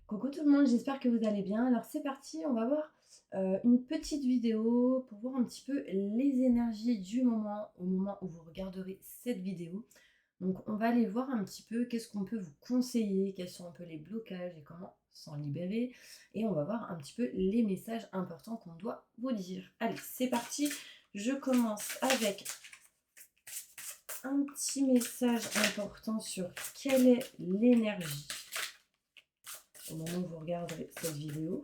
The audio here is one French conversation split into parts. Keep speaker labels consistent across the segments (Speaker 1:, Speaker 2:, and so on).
Speaker 1: Coucou tout le monde, j'espère que vous allez bien. Alors c'est parti, on va voir une petite vidéo pour voir un petit peu les énergies du moment au moment où vous regarderez cette vidéo. Donc on va aller voir un petit peu qu'est-ce qu'on peut vous conseiller, quels sont un peu les blocages et comment s'en libérer. Et on va voir un petit peu les messages importants qu'on doit vous dire. Allez, c'est parti. Je commence avec un petit message important sur quelle est l'énergie au moment où vous regarderez cette vidéo.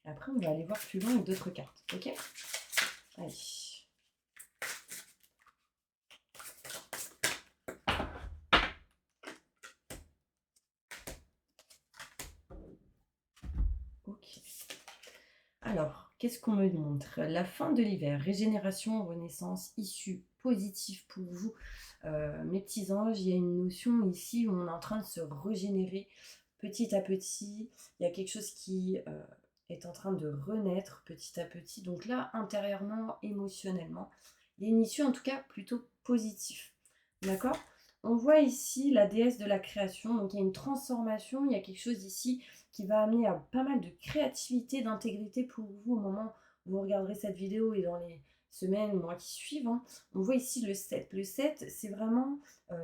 Speaker 1: Après, on va aller voir plus loin avec d'autres cartes. Ok? Allez. Ok. Alors, qu'est-ce qu'on me montre? La fin de l'hiver, régénération, renaissance, issue positive pour vous. Mes petits anges, il y a une notion ici où on est en train de se régénérer petit à petit. Il y a quelque chose qui est en train de renaître petit à petit. Donc là, intérieurement, émotionnellement, il y a une issue en tout cas plutôt positive. D'accord? On voit ici la déesse de la création. Donc il y a une transformation, il y a quelque chose ici qui va amener à pas mal de créativité, d'intégrité pour vous au moment où vous regarderez cette vidéo et dans les semaines, mois qui suivent. On voit ici le 7. Le 7, c'est vraiment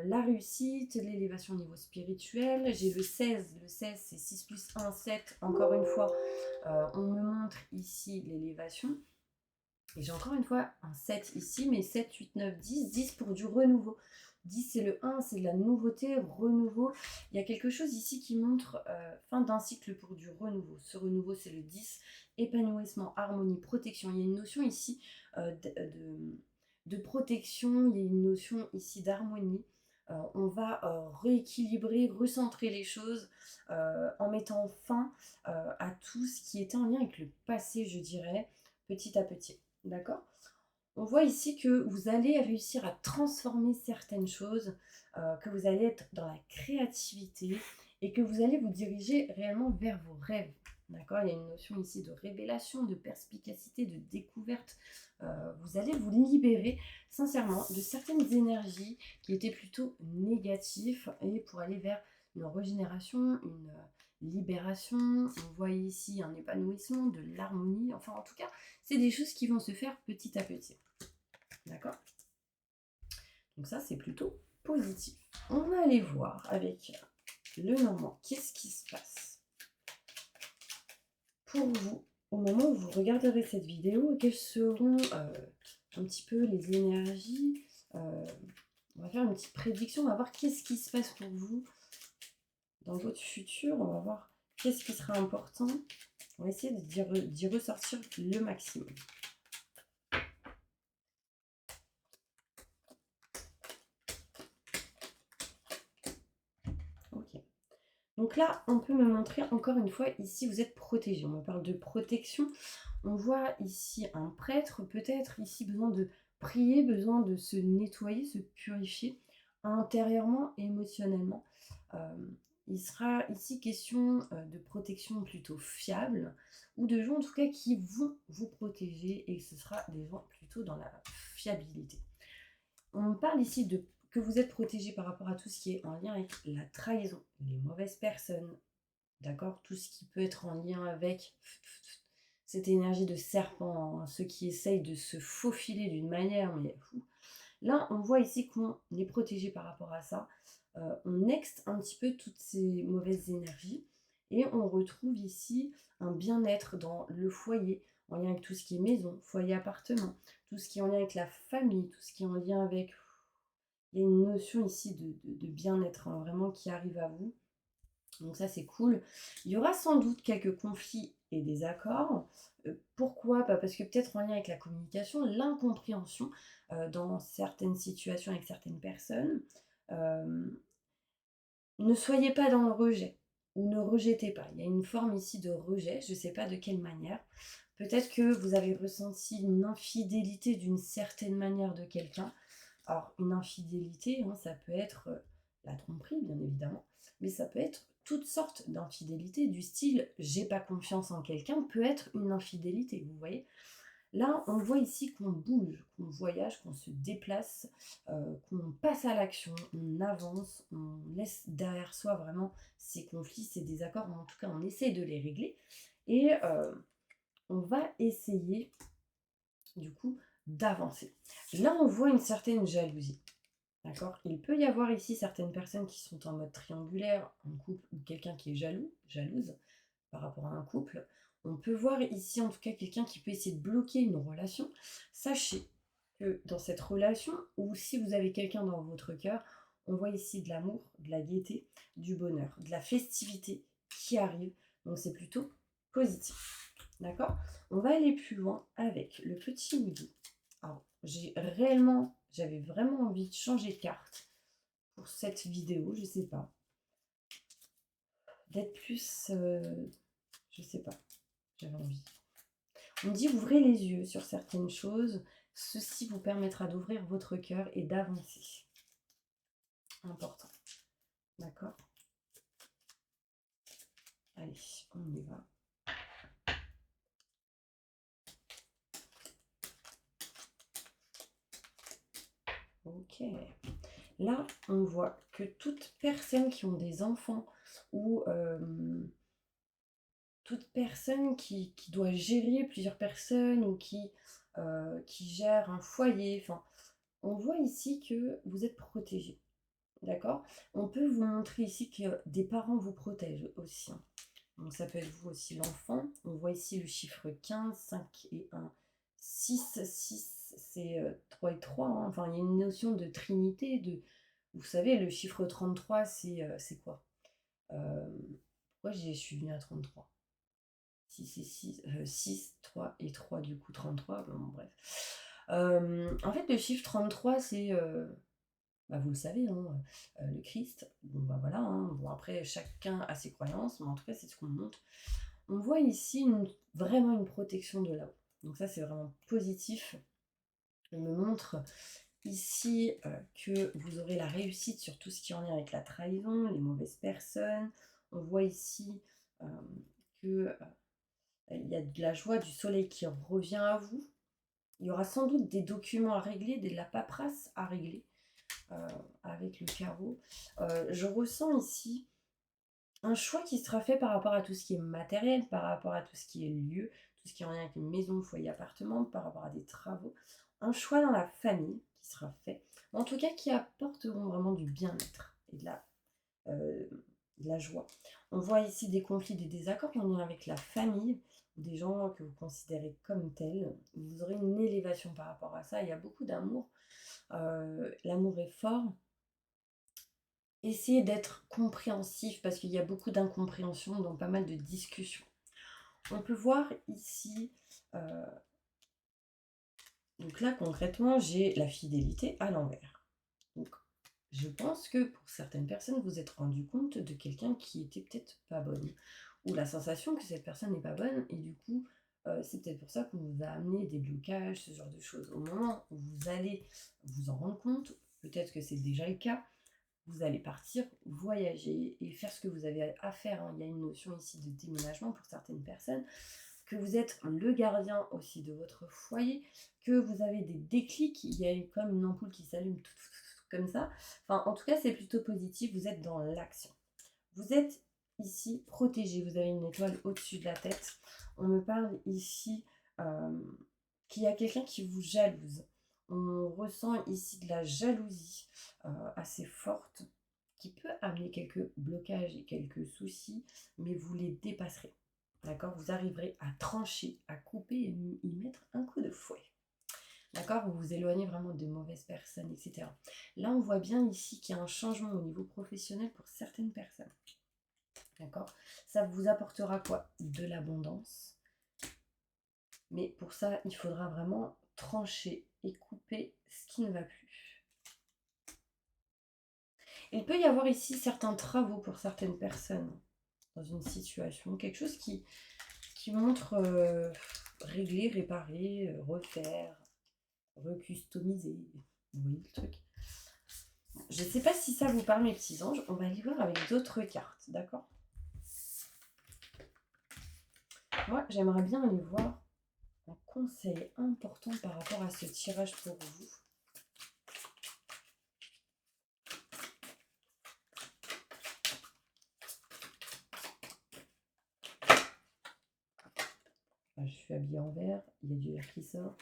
Speaker 1: la réussite, l'élévation au niveau spirituel. J'ai le 16. Le 16, c'est 6 plus 1, 7. Encore une fois, on me montre ici l'élévation. Et j'ai encore une fois un 7 ici, mais 7, 8, 9, 10. 10 pour du renouveau. 10, c'est le 1, c'est de la nouveauté, renouveau. Il y a quelque chose ici qui montre fin d'un cycle pour du renouveau. Ce renouveau, c'est le 10, épanouissement, harmonie, protection. Il y a une notion ici de protection, il y a une notion ici d'harmonie. On va rééquilibrer, recentrer les choses en mettant fin à tout ce qui était en lien avec le passé, je dirais, petit à petit. D'accord? On voit ici que vous allez réussir à transformer certaines choses, que vous allez être dans la créativité et que vous allez vous diriger réellement vers vos rêves. D'accord? Il y a une notion ici de révélation, de perspicacité, de découverte. Vous allez vous libérer sincèrement de certaines énergies qui étaient plutôt négatives et pour aller vers une régénération, une libération. On voit ici un épanouissement, de l'harmonie. Enfin, en tout cas, c'est des choses qui vont se faire petit à petit. D'accord? Donc ça, c'est plutôt positif. On va aller voir avec le moment, qu'est-ce qui se passe pour vous au moment où vous regarderez cette vidéo et quelles seront un petit peu les énergies. On va faire une petite prédiction, on va voir qu'est-ce qui se passe pour vous dans votre futur. On va voir qu'est-ce qui sera important. On va essayer d'y ressortir le maximum. Ok. Donc là, on peut me montrer encore une fois, ici vous êtes protégé. On me parle de protection. On voit ici un prêtre, peut-être ici besoin de prier, besoin de se nettoyer, se purifier intérieurement, émotionnellement. Il sera ici question de protection plutôt fiable ou de gens en tout cas qui vont vous protéger et ce sera des gens plutôt dans la fiabilité. On parle ici de que vous êtes protégé par rapport à tout ce qui est en lien avec la trahison, les mauvaises personnes, d'accord? Tout ce qui peut être en lien avec cette énergie de serpent, hein, ceux qui essayent de se faufiler d'une manière, mais fou. Là, on voit ici qu'on est protégé par rapport à ça. On exte un petit peu toutes ces mauvaises énergies et on retrouve ici un bien-être dans le foyer, en lien avec tout ce qui est maison, foyer, appartement, tout ce qui est en lien avec la famille, tout ce qui est en lien avec... Il y a une notion ici de bien-être hein, vraiment qui arrive à vous. Donc ça, c'est cool. Il y aura sans doute quelques conflits et désaccords. Pourquoi? Parce que peut-être en lien avec la communication, l'incompréhension dans certaines situations avec certaines personnes. Euh, ne soyez pas dans le rejet ou ne rejetez pas. Il y a une forme ici de rejet, je ne sais pas de quelle manière. Peut-être que vous avez ressenti une infidélité d'une certaine manière de quelqu'un. Alors, une infidélité, hein, ça peut être la tromperie, bien évidemment, mais ça peut être toutes sortes d'infidélités, du style j'ai pas confiance en quelqu'un, peut être une infidélité, vous voyez. Là, on voit ici qu'on bouge, qu'on voyage, qu'on se déplace, qu'on passe à l'action, on avance, on laisse derrière soi vraiment ces conflits, ces désaccords, en tout cas, on essaie de les régler et on va essayer, du coup, d'avancer. Là, on voit une certaine jalousie. D'accord? Il peut y avoir ici certaines personnes qui sont en mode triangulaire, en couple, ou quelqu'un qui est jaloux, jalouse par rapport à un couple. On peut voir ici en tout cas quelqu'un qui peut essayer de bloquer une relation. Sachez que dans cette relation, ou si vous avez quelqu'un dans votre cœur, on voit ici de l'amour, de la gaieté, du bonheur, de la festivité qui arrive. Donc c'est plutôt positif. D'accord? On va aller plus loin avec le petit niveau. Alors, j'avais vraiment envie de changer de carte pour cette vidéo, je sais pas. D'être plus, je sais pas, j'avais envie. On dit ouvrez les yeux sur certaines choses, ceci vous permettra d'ouvrir votre cœur et d'avancer. Important, d'accord? Allez, on y va. Ok. Là, on voit que toute personne qui ont des enfants ou toute personne qui doit gérer plusieurs personnes ou qui gère un foyer, enfin, on voit ici que vous êtes protégé, d'accord? On peut vous montrer ici que des parents vous protègent aussi, hein. Donc ça peut être vous aussi l'enfant. On voit ici le chiffre 15, 5 et 1, 6, 6, c'est 3 et 3, hein. Enfin, il y a une notion de trinité, vous savez, le chiffre 33, c'est quoi? Euh, Pourquoi je suis venue à 33? 6 et 6, 6, 3 et 3, du coup 33, bon, bref. En fait, le chiffre 33, c'est, bah, vous le savez, hein, le Christ. Bon, bah voilà, hein. Bon, après, chacun a ses croyances, mais en tout cas, c'est ce qu'on montre. On voit ici vraiment une protection de là-haut. Donc ça, c'est vraiment positif. On me montre ici que vous aurez la réussite sur tout ce qui est en lien avec la trahison, les mauvaises personnes. On voit ici que il y a de la joie, du soleil qui revient à vous. Il y aura sans doute des documents à régler, de la paperasse à régler avec le carreau. Je ressens ici un choix qui sera fait par rapport à tout ce qui est matériel, par rapport à tout ce qui est lieu, tout ce qui est en lien avec une maison, foyer, appartement, par rapport à des travaux. Un choix dans la famille qui sera fait, en tout cas qui apporteront vraiment du bien-être et euh, de la joie. On voit ici des conflits, des désaccords en lien avec la famille, des gens que vous considérez comme tels. Vous aurez une élévation par rapport à ça. Il y a beaucoup d'amour. L'amour est fort. Essayez d'être compréhensif parce qu'il y a beaucoup d'incompréhension dans pas mal de discussions. On peut voir ici, donc là concrètement, j'ai la fidélité à l'envers. Donc je pense que pour certaines personnes, vous êtes rendu compte de quelqu'un qui était peut-être pas bonne, ou la sensation que cette personne n'est pas bonne, et du coup, c'est peut-être pour ça qu'on vous a amené des blocages, ce genre de choses. Au moment où vous allez vous en rendre compte, peut-être que c'est déjà le cas, vous allez partir, voyager et faire ce que vous avez à faire, hein. Il y a une notion ici de déménagement pour certaines personnes, que vous êtes le gardien aussi de votre foyer, que vous avez des déclics, il y a comme une ampoule qui s'allume comme ça. Enfin, en tout cas, c'est plutôt positif, vous êtes dans l'action. Vous êtes ici protégé, vous avez une étoile au-dessus de la tête. On me parle ici qu'il y a quelqu'un qui vous jalouse. On ressent ici de la jalousie assez forte qui peut amener quelques blocages et quelques soucis, mais vous les dépasserez. D'accord? Vous arriverez à trancher, à couper et y mettre un coup de fouet. D'accord? Vous vous éloignez vraiment de mauvaises personnes, etc. Là, on voit bien ici qu'il y a un changement au niveau professionnel pour certaines personnes. D'accord? Ça vous apportera quoi? De l'abondance. Mais pour ça, il faudra vraiment trancher et couper ce qui ne va plus. Il peut y avoir ici certains travaux pour certaines personnes dans une situation, quelque chose qui montre régler, réparer, refaire, recustomiser. Vous voyez le truc? Je ne sais pas si ça vous parle, mes petits anges. On va aller voir avec d'autres cartes, d'accord? Moi, j'aimerais bien aller voir un conseil important par rapport à ce tirage pour vous. Je suis habillée en vert, il y a du vert qui sort.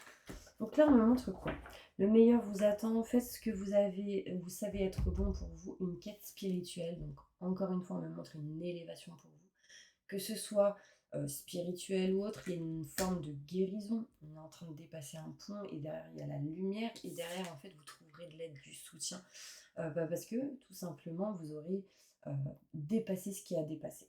Speaker 1: Donc là, on me montre quoi? Le meilleur vous attend, faites ce que vous savez être bon pour vous, une quête spirituelle. Donc encore une fois, on me montre une élévation pour vous. Que ce soit spirituel ou autre, il y a une forme de guérison. On est en train de dépasser un pont et derrière, il y a la lumière. Et derrière, en fait, vous trouverez de l'aide, du soutien. Parce que tout simplement, vous aurez dépassé ce qui a dépassé.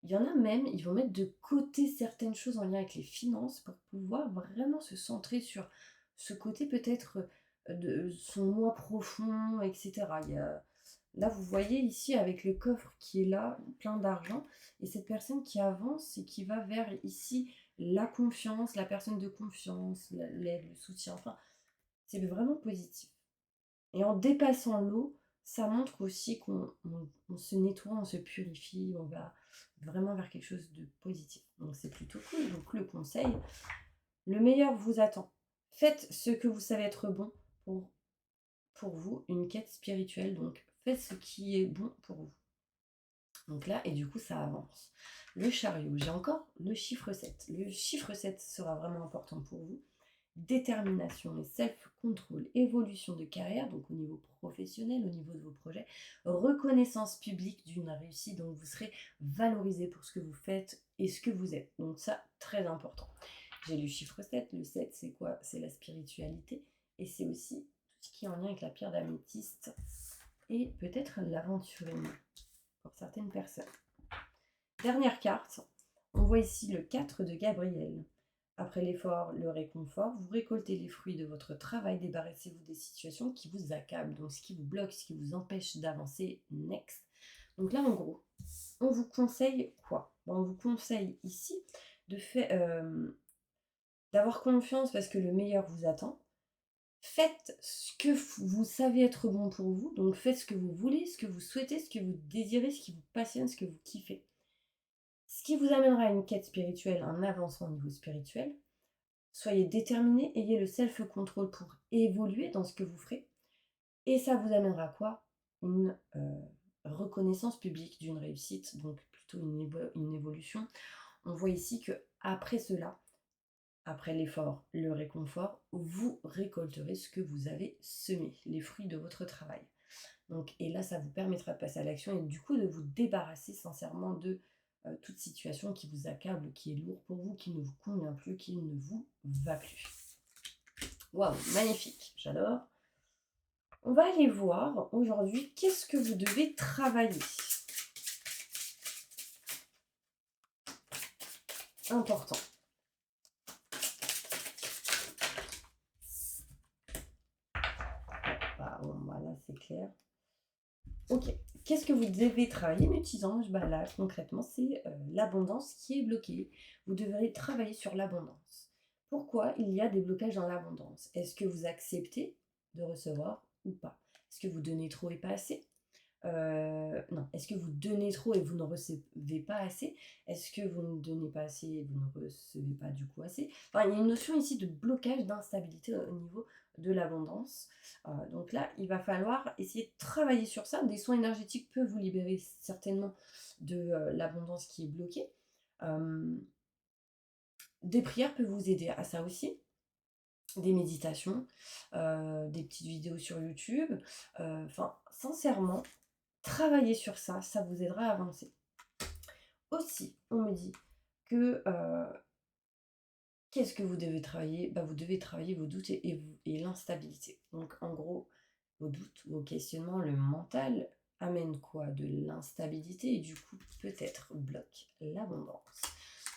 Speaker 1: Il y en a même, ils vont mettre de côté certaines choses en lien avec les finances pour pouvoir vraiment se centrer sur ce côté peut-être de son moi profond, etc. Là, vous voyez ici avec le coffre qui est là, plein d'argent, et cette personne qui avance et qui va vers ici la confiance, la personne de confiance, l'aide, le soutien, enfin, c'est vraiment positif. Et en dépassant l'eau, ça montre aussi qu'on se nettoie, on se purifie, on va vraiment vers quelque chose de positif. Donc c'est plutôt cool. Donc le conseil, le meilleur vous attend. Faites ce que vous savez être bon pour vous, une quête spirituelle. Donc faites ce qui est bon pour vous. Donc là, et du coup, ça avance. Le chariot, j'ai encore le chiffre 7. Le chiffre 7 sera vraiment important pour vous. Détermination et self-control, évolution de carrière, donc au niveau professionnel, au niveau de vos projets, reconnaissance publique d'une réussite, donc vous serez valorisé pour ce que vous faites et ce que vous êtes. Donc ça, très important. J'ai le chiffre 7. Le 7, c'est quoi? C'est la spiritualité et c'est aussi tout ce qui est en lien avec la pierre d'améthyste et peut-être l'aventurisme pour certaines personnes. Dernière carte, on voit ici le 4 de Gabriel. Après l'effort, le réconfort, vous récoltez les fruits de votre travail, débarrassez-vous des situations qui vous accablent, donc ce qui vous bloque, ce qui vous empêche d'avancer next. Donc là, en gros, on vous conseille quoi? On vous conseille ici d'avoir confiance parce que le meilleur vous attend. Faites ce que vous savez être bon pour vous, donc faites ce que vous voulez, ce que vous souhaitez, ce que vous désirez, ce qui vous passionne, ce que vous kiffez. Ce qui vous amènera à une quête spirituelle, un avancement au niveau spirituel. Soyez déterminé, ayez le self-control pour évoluer dans ce que vous ferez. Et ça vous amènera à quoi? Une reconnaissance publique d'une réussite, donc plutôt une évolution. On voit ici que après cela, après l'effort, le réconfort, vous récolterez ce que vous avez semé, les fruits de votre travail. Donc, et là, ça vous permettra de passer à l'action et du coup de vous débarrasser sincèrement de toute situation qui vous accable, qui est lourd pour vous, qui ne vous convient plus, qui ne vous va plus. Waouh, magnifique, j'adore. On va aller voir aujourd'hui qu'est-ce que vous devez travailler. Important. Ah, bon, voilà, c'est clair. Ok, qu'est-ce que vous devez travailler, mes petits anges? Bah là, concrètement, c'est l'abondance qui est bloquée. Vous devrez travailler sur l'abondance. Pourquoi il y a des blocages dans l'abondance? Est-ce que vous acceptez de recevoir ou pas? Est-ce que vous donnez trop et pas assez? Non. Est-ce que vous donnez trop et vous ne recevez pas assez? Est-ce que vous ne donnez pas assez et vous ne recevez pas du coup assez? Enfin, il y a une notion ici de blocage, d'instabilité au niveau de l'abondance. Donc là, il va falloir essayer de travailler sur ça. Des soins énergétiques peuvent vous libérer certainement de l'abondance qui est bloquée. Des prières peuvent vous aider à ça aussi. Des méditations, des petites vidéos sur YouTube. Enfin, sincèrement, travailler sur ça, ça vous aidera à avancer. Aussi, on me dit que qu'est-ce que vous devez travailler? Vous devez travailler vos doutes et l'instabilité. Donc en gros, vos doutes, vos questionnements, le mental amène quoi? De l'instabilité et du coup peut-être bloque l'abondance.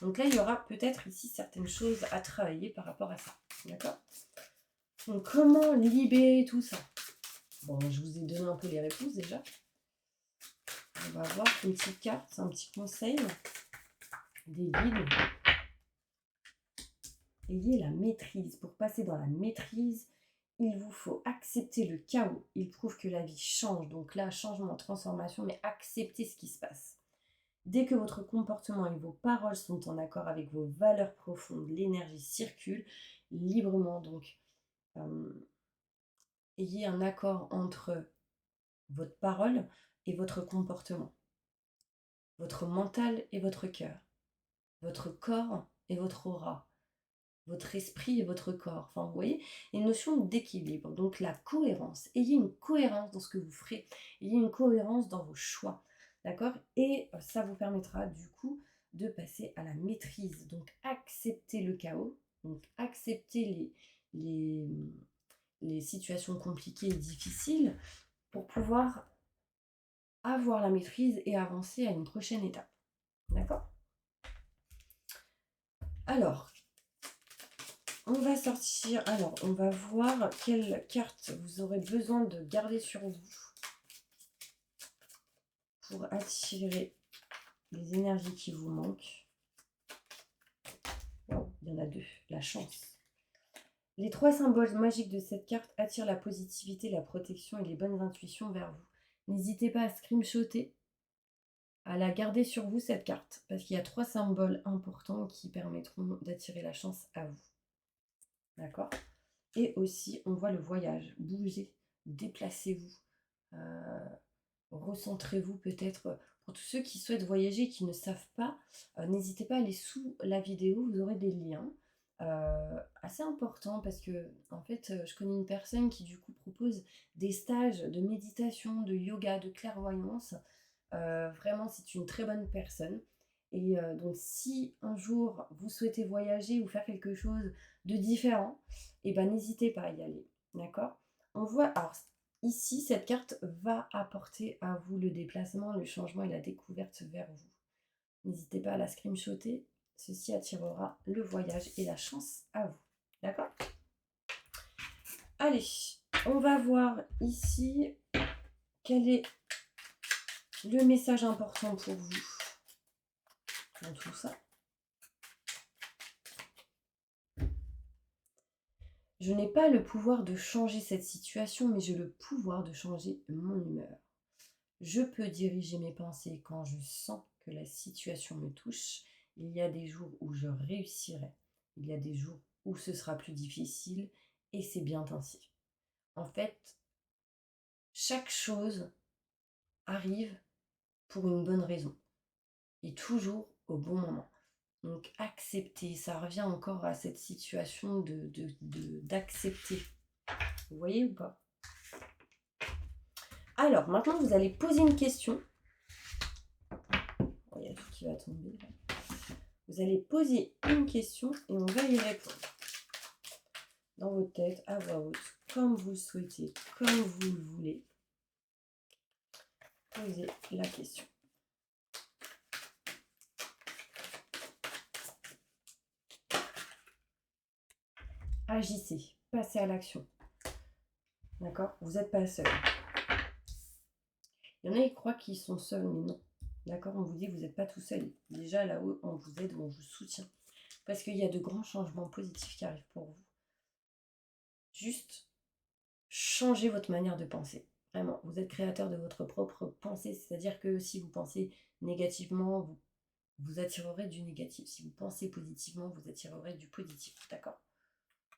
Speaker 1: Donc là, il y aura peut-être ici certaines choses à travailler par rapport à ça. D'accord? Donc comment libérer tout ça? Bon, je vous ai donné un peu les réponses déjà. On va voir une petite carte, c'est un petit conseil des guides. Ayez la maîtrise. Pour passer dans la maîtrise, il vous faut accepter le chaos. Il prouve que la vie change. Donc là, changement, transformation, mais accepter ce qui se passe. Dès que votre comportement et vos paroles sont en accord avec vos valeurs profondes, l'énergie circule librement. Donc, ayez un accord entre votre parole et votre comportement, votre mental et votre cœur, votre corps et votre aura, votre esprit et votre corps. Enfin, vous voyez, une notion d'équilibre. Donc, la cohérence. Ayez une cohérence dans ce que vous ferez. Ayez une cohérence dans vos choix. D'accord? Et ça vous permettra, du coup, de passer à la maîtrise. Donc, acceptez le chaos. Donc, acceptez les situations compliquées et difficiles pour pouvoir avoir la maîtrise et avancer à une prochaine étape. D'accord? Alors, on va sortir, alors on va voir quelle carte vous aurez besoin de garder sur vous pour attirer les énergies qui vous manquent. Wow, il y en a deux, la chance. Les 3 symboles magiques de cette carte attirent la positivité, la protection et les bonnes intuitions vers vous. N'hésitez pas à screenshotter, à la garder sur vous cette carte, parce qu'il y a 3 symboles importants qui permettront d'attirer la chance à vous. D'accord? Et aussi, on voit le voyage. Bougez, déplacez-vous, recentrez-vous peut-être. Pour tous ceux qui souhaitent voyager et qui ne savent pas, n'hésitez pas à aller sous la vidéo, vous aurez des liens. Assez importants parce que en fait je connais une personne qui du coup propose des stages de méditation, de yoga, de clairvoyance. Vraiment c'est une très bonne personne et donc si un jour vous souhaitez voyager ou faire quelque chose de différent, et ben n'hésitez pas à y aller, d'accord? On voit, alors ici cette carte va apporter à vous le déplacement, le changement et la découverte vers vous. N'hésitez pas à la screenshotter. Ceci attirera le voyage et la chance à vous. D'accord? Allez, on va voir ici quel est le message important pour vous dans tout ça. Je n'ai pas le pouvoir de changer cette situation, mais j'ai le pouvoir de changer mon humeur. Je peux diriger mes pensées quand je sens que la situation me touche. Il y a des jours où je réussirai. Il y a des jours où ce sera plus difficile et c'est bien ainsi. En fait, chaque chose arrive pour une bonne raison et toujours au bon moment. Donc accepter, ça revient encore à cette situation d'accepter. Vous voyez ou pas? Alors maintenant vous allez poser une question. Oh, il y a tout qui va tomber là. Vous allez poser une question et on va y répondre. Dans votre tête, à voix haute, comme vous le souhaitez, comme vous le voulez. Posez la question. Agissez, passez à l'action. D'accord? Vous n'êtes pas seul. Il y en a qui croient qu'ils sont seuls, mais non. D'accord? On vous dit que vous n'êtes pas tout seul. Déjà là-haut, on vous aide, on vous soutient. Parce qu'il y a de grands changements positifs qui arrivent pour vous. Juste changez votre manière de penser. Vraiment, vous êtes créateur de votre propre pensée. C'est-à-dire que si vous pensez négativement, vous attirerez du négatif. Si vous pensez positivement, vous attirerez du positif. D'accord?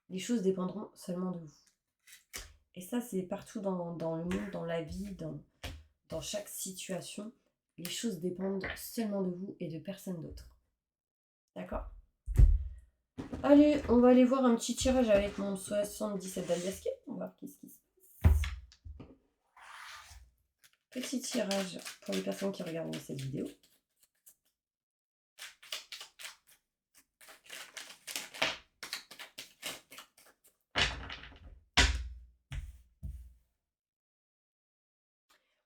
Speaker 1: Les choses dépendront seulement de vous. Et ça, c'est partout dans le monde, dans la vie, dans chaque situation. Les choses dépendent seulement de vous et de personne d'autre. D'accord? Allez, on va aller voir un petit tirage avec mon 77 d'Algasquet. On va voir qu'est-ce qui se passe. Petit tirage pour les personnes qui regardent cette vidéo.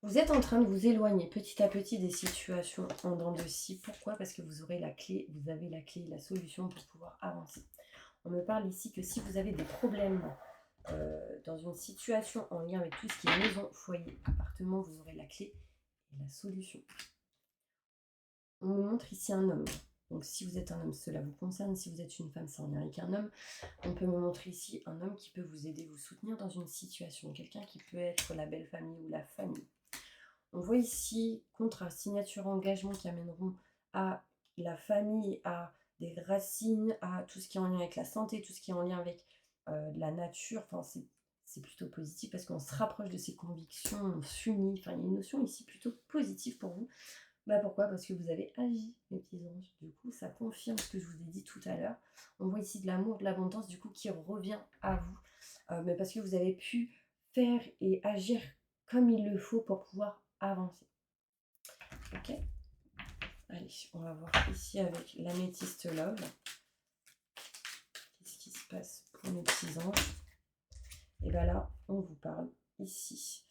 Speaker 1: Vous êtes en train de vous éloigner petit à petit des situations en dents de scie. Pourquoi? Parce que vous aurez la clé, vous avez la clé, la solution pour pouvoir avancer. On me parle ici que si vous avez des problèmes dans une situation en lien avec tout ce qui est maison, foyer, appartement, vous aurez la clé et la solution. On me montre ici un homme. Donc si vous êtes un homme, cela vous concerne. Si vous êtes une femme, c'est en lien avec un homme. On peut me montrer ici un homme qui peut vous aider, vous soutenir dans une situation. Quelqu'un qui peut être la belle famille ou la famille. On voit ici contrat, signature, engagement qui amèneront à la famille, à des racines, à tout ce qui est en lien avec la santé, tout ce qui est en lien avec la nature. Enfin, c'est plutôt positif parce qu'on se rapproche de ses convictions, on s'unit. Enfin, il y a une notion ici plutôt positive pour vous. Bah pourquoi? Parce que vous avez agi, mes petits anges. Du coup, ça confirme ce que je vous ai dit tout à l'heure. On voit ici de l'amour, de l'abondance, du coup, qui revient à vous. Mais parce que vous avez pu faire et agir comme il le faut pour pouvoir avancer. Ok? Allez, on va voir ici avec l'améthyste love. Qu'est-ce qui se passe pour mes petits anges? Et bien là, on vous parle ici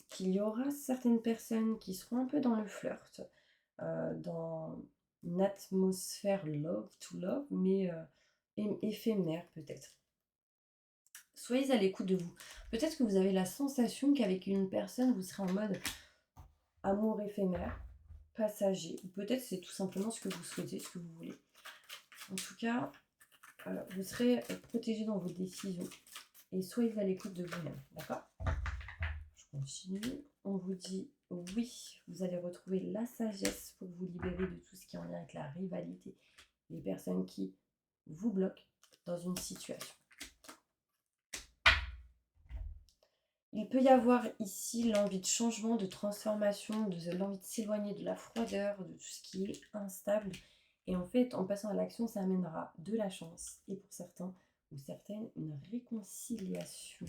Speaker 1: qu'il y aura certaines personnes qui seront un peu dans le flirt, dans une atmosphère love to love, mais éphémère peut-être. Soyez à l'écoute de vous. Peut-être que vous avez la sensation qu'avec une personne, vous serez en mode amour éphémère, passager, ou peut-être c'est tout simplement ce que vous souhaitez, ce que vous voulez. En tout cas, vous serez protégé dans vos décisions et soyez à l'écoute de vous-même, d'accord? Je continue. On vous dit oui, vous allez retrouver la sagesse pour vous libérer de tout ce qui est en lien avec la rivalité, les personnes qui vous bloquent dans une situation. Il peut y avoir ici l'envie de changement, de transformation, l'envie de s'éloigner de la froideur, de tout ce qui est instable. Et en fait, en passant à l'action, ça amènera de la chance. Et pour certains ou certaines, une réconciliation.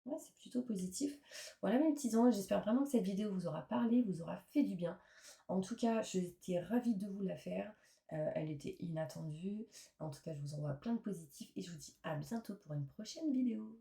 Speaker 1: Ouais, c'est plutôt positif. Voilà mes petits anges, j'espère vraiment que cette vidéo vous aura parlé, vous aura fait du bien. En tout cas, j'étais ravie de vous la faire. Elle était inattendue. En tout cas, je vous envoie plein de positifs et je vous dis à bientôt pour une prochaine vidéo.